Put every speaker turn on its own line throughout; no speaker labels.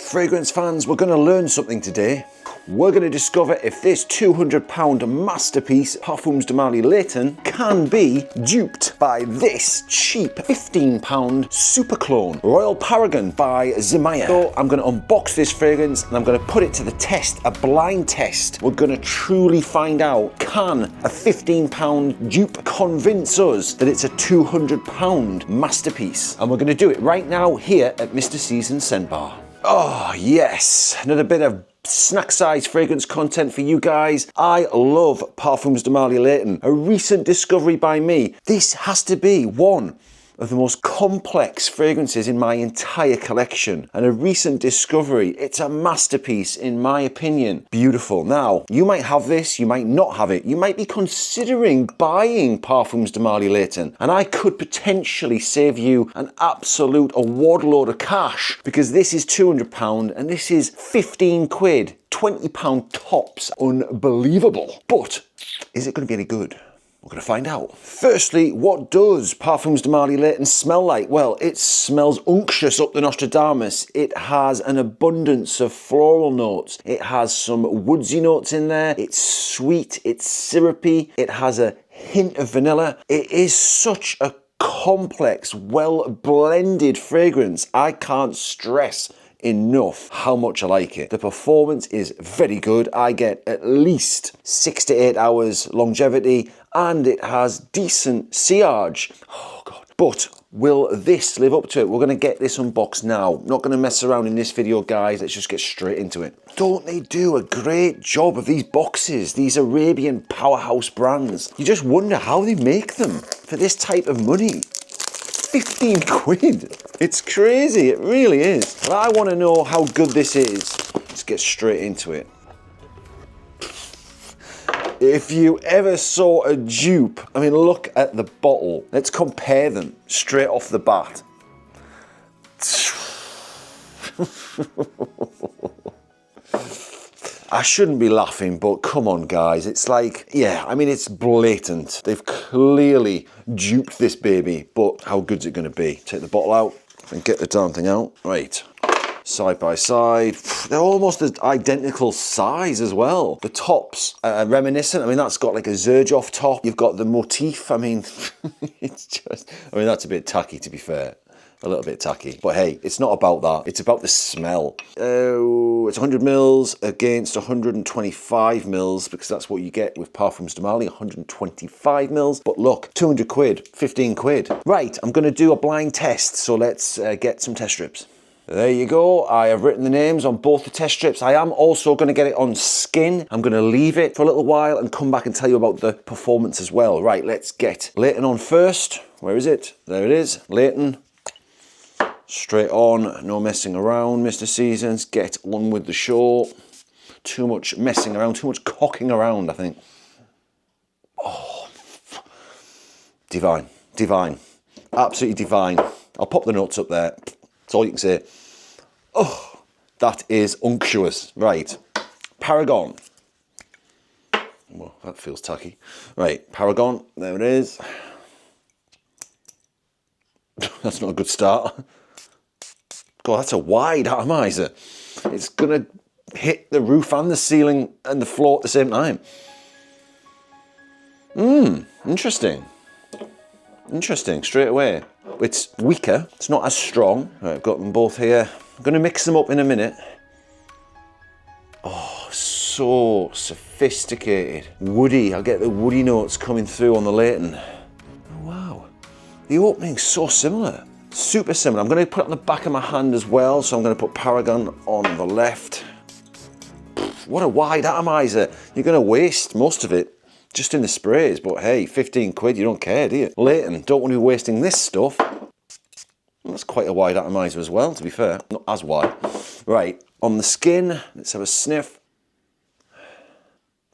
Fragrance fans, we're going to learn something today. We're going to discover if this £200 masterpiece, Parfums de Marly Layton, can be duped by this cheap £15 super clone, Royal Paragon by Zimaya. So I'm going to unbox this fragrance and I'm going to put it to the test, a blind test. We're going to truly find out, can a £15 dupe convince us that it's a £200 masterpiece? And we're going to do it right now here at Mr. Season's Scent Bar. Oh yes, another bit of snack size fragrance content for you guys. I love Parfums de Marly Layton, a recent discovery by me. This has to be one of the most complex fragrances in my entire collection, and a recent discovery. It's a masterpiece in my opinion. Beautiful. Now, you might have this, you might not have it. You might be considering buying Parfums de Marly Layton, and I could potentially save you an absolute award load of cash, because this is £200 and this is 15 quid, £20 tops. Unbelievable. But is it going to be any good? We're going to find out. Firstly, what does Parfums de Marly Layton smell like? Well, it smells unctuous up the Nostradamus. It has an abundance of floral notes. It has some woodsy notes in there. It's sweet, it's syrupy. It has a hint of vanilla. It is such a complex, well-blended fragrance. I can't stress enough how much I like it. The performance is very good. I get at least 6 to 8 hours longevity, and it has decent sillage. Oh god. But will this live up to it? We're going to get this unboxed now. Not going to mess around in this video, guys. Let's just get straight into it. Don't they do a great job of these boxes, these Arabian powerhouse brands? You just wonder how they make them for this type of money. 15 quid. It's crazy, it really is. But I want to know how good this is. Let's get straight into it. If you ever saw a dupe, I mean, look at the bottle. Let's compare them straight off the bat. I shouldn't be laughing, but come on guys, it's like, yeah, I mean, it's blatant. They've clearly duped this baby, but how good's it gonna be? Take the bottle out and get the damn thing out. Right, side by side. They're almost the identical size as well. The tops are reminiscent. I mean, that's got like a Xerjoff top. You've got the motif. I mean, it's just, I mean, that's a bit tacky to be fair. A little bit tacky, but hey, it's not about that. It's about the smell. Oh, it's 100 mils against 125 mils, because that's what you get with Parfums de Marly, 125 mils. But look, 200 quid, 15 quid. Right, I'm gonna do a blind test, so let's get some test strips. There you go. I have written the names on both the test strips. I am also going to get it on skin. I'm going to leave it for a little while and come back and tell you about the performance as well. Right, let's get Layton on first. Where is it? There it is, Layton. Straight on, no messing around, Mr. Seasons. Get on with the show. Too much messing around, too much cocking around, I think. Oh, divine, divine, absolutely divine. I'll pop the notes up there. That's all you can say. Oh, that is unctuous. Right, Paragon. Well, that feels tacky. Right, Paragon, there it is. That's not a good start. God, that's a wide atomizer. It's gonna hit the roof and the ceiling and the floor at the same time. Interesting. Interesting, straight away. It's weaker, it's not as strong. Right, I've got them both here. I'm gonna mix them up in a minute. Oh, so sophisticated. Woody, I'll get the woody notes coming through on the Layton. Oh, wow. The opening's so similar. Super similar. I'm going to put it on the back of my hand as well, so I'm going to put Paragon on the left. What a wide atomizer. You're going to waste most of it just in the sprays, but hey, 15 quid, you don't care, do you? Layton, don't want to be wasting this stuff. That's quite a wide atomizer as well, to be fair. Not as wide. Right, on the skin, let's have a sniff.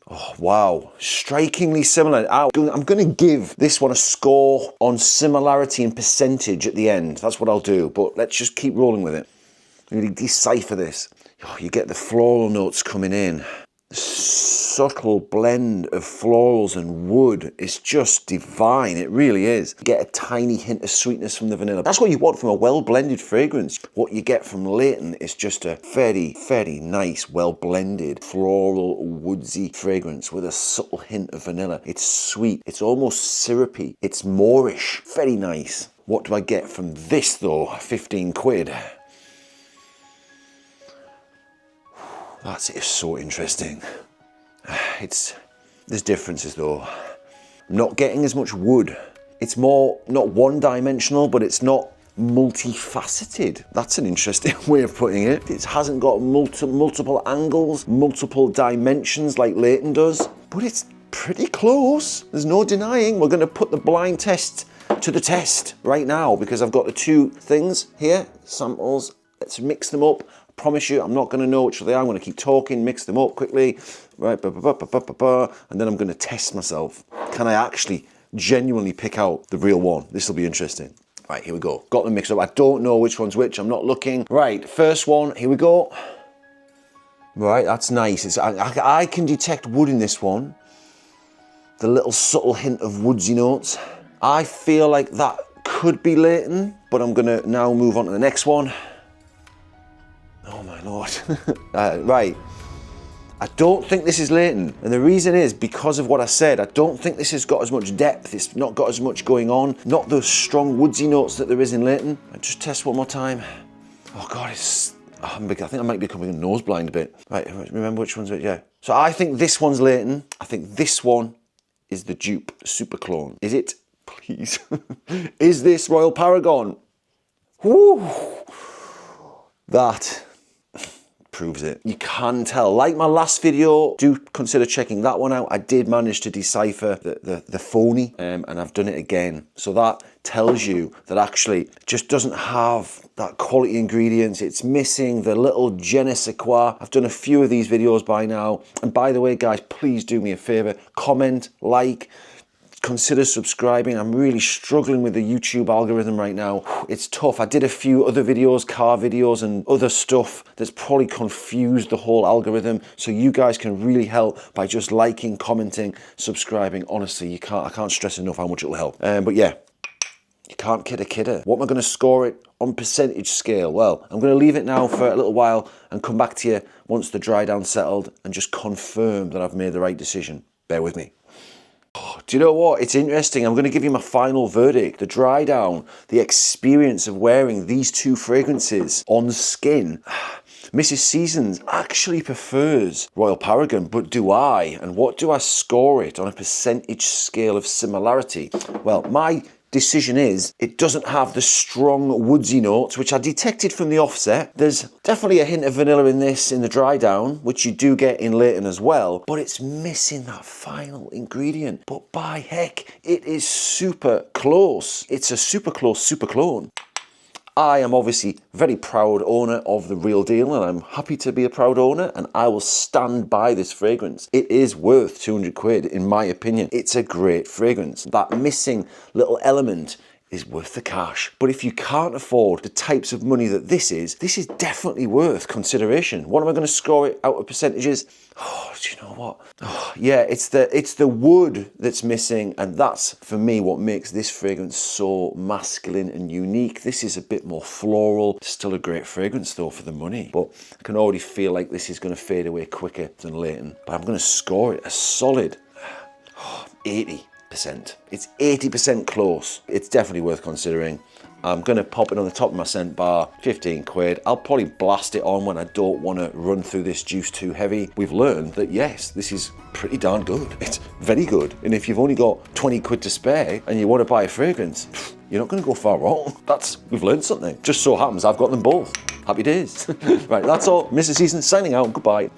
Oh, wow, strikingly similar. I'm going to give this one a score on similarity and percentage at the end. That's what I'll do, but let's just keep rolling with it. Really decipher this. Oh, you get the floral notes coming in. subtle blend of florals and wood is just divine. It really is. You get a tiny hint of sweetness from the vanilla. That's what you want from a well-blended fragrance. What you get from Layton is just a very, very nice, well-blended, floral, woodsy fragrance with a subtle hint of vanilla. It's sweet. It's almost syrupy. It's Moorish. Very nice. What do I get from this though? 15 quid. That is so interesting. There's differences though. I'm not getting as much wood. It's more, not one-dimensional, but it's not multifaceted. That's an interesting way of putting it. It hasn't got multiple angles, multiple dimensions like Layton does, but it's pretty close. There's no denying. We're going to put the blind test to the test right now because I've got the two things here, samples. Let's mix them up. I promise you, I'm not going to know which they are. I'm going to keep talking, mix them up quickly, right? And then I'm going to test myself. Can I actually genuinely pick out the real one? This will be interesting. Right, here we go. Got them mixed up. I don't know which one's which. I'm not looking. Right, first one. Here we go. Right, that's nice. I can detect wood in this one. The little subtle hint of woodsy notes. I feel like that could be Layton, but I'm going to now move on to the next one. Oh my Lord. Right. I don't think this is Layton. And the reason is because of what I said. I don't think this has got as much depth. It's not got as much going on. Not those strong woodsy notes that there is in Layton. I just test one more time. Oh God, I think I might be becoming nose blind a bit. Right, remember which one's it? Yeah. So I think this one's Layton. I think this one is the Dupe Super Clone. Is it? Please. Is this Royal Paragon? Woo! That proves it. You can tell. Like my last video, do consider checking that one out. I did manage to decipher the phony, and I've done it again. So that tells you that actually it just doesn't have that quality ingredients. It's missing the little je ne sais quoi. I've done a few of these videos by now. And by the way, guys, please do me a favor. Comment, like, consider subscribing. I'm really struggling with the YouTube algorithm right now. It's tough. I did a few other videos, car videos and other stuff that's probably confused the whole algorithm. So you guys can really help by just liking, commenting, subscribing. Honestly, I can't stress enough how much it'll help. But yeah, you can't kid a kidder. What am I going to score it on percentage scale? Well, I'm going to leave it now for a little while and come back to you once the dry down settled and just confirm that I've made the right decision. Bear with me. Do you know what? It's interesting. I'm going to give you my final verdict. The dry down, the experience of wearing these two fragrances on skin. Mrs. Seasons actually prefers Royal Paragon, but do I? And what do I score it on a percentage scale of similarity? Well, my decision is it doesn't have the strong woodsy notes, which I detected from the offset. There's definitely a hint of vanilla in this in the dry down, which you do get in Layton as well, but it's missing that final ingredient. But by heck, it is super close. It's a super close super clone. I am obviously very proud owner of the real deal, and I'm happy to be a proud owner, and I will stand by this fragrance. It is worth 200 quid in my opinion. It's a great fragrance. That missing little element is worth the cash. But if you can't afford the types of money that this is definitely worth consideration. What am I going to score it out of percentages? Oh, do you know what? Oh, yeah, it's the wood that's missing, and that's for me what makes this fragrance so masculine and unique. This is a bit more floral. Still a great fragrance though for the money, but I can already feel like this is going to fade away quicker than Layton. But I'm going to score it a solid 80%. It's 80% close. It's definitely worth considering. I'm going to pop it on the top of my scent bar, 15 quid. I'll probably blast it on when I don't want to run through this juice too heavy. We've learned that yes, this is pretty darn good. It's very good. And if you've only got 20 quid to spare and you want to buy a fragrance, you're not going to go far wrong. We've learned something. Just so happens I've got them both. Happy days. Right, that's all. Mr. Season signing out. Goodbye.